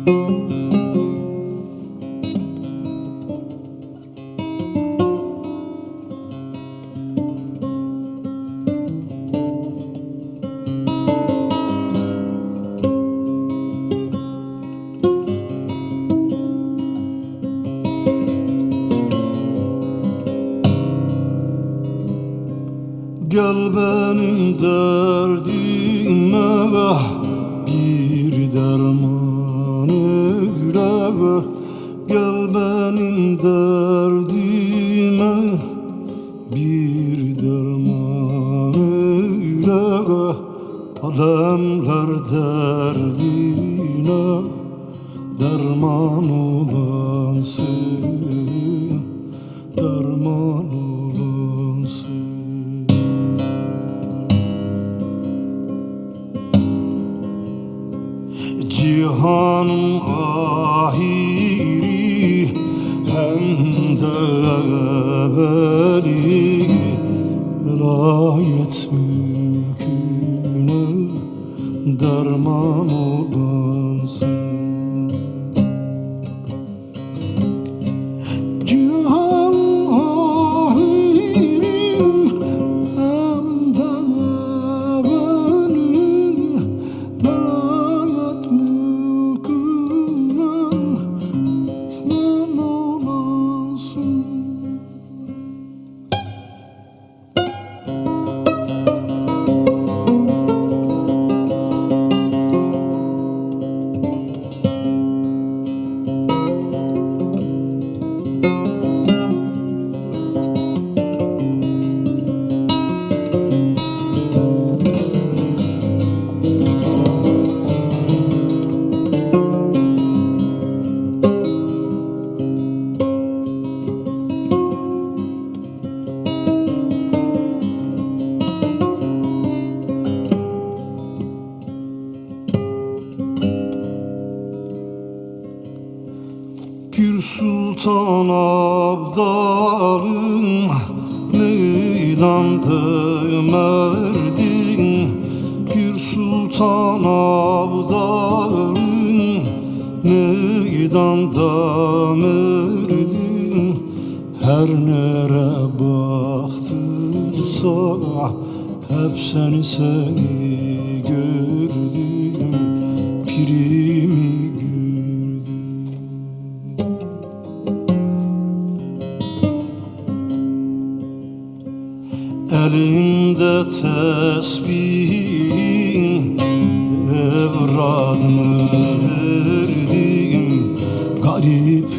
Gel benim derdime bir derman eyle. Gel benim derdime bir derman eyle. Alemler derdine derman olansın, derman olansın. Cihanın ahiri hem de evveli velayet mülküne derman olansın. Cihan ahirim hem de evveli velayet mülküne derman olansın. Pir Sultan Abdal'ın meydanda merdin. Pir Sultan Abdal'ın meydanda merdin. Her nere baktımsa hep seni gördüm, pirimi gördüm. Elinde tesbihin evradımı verdim. Garip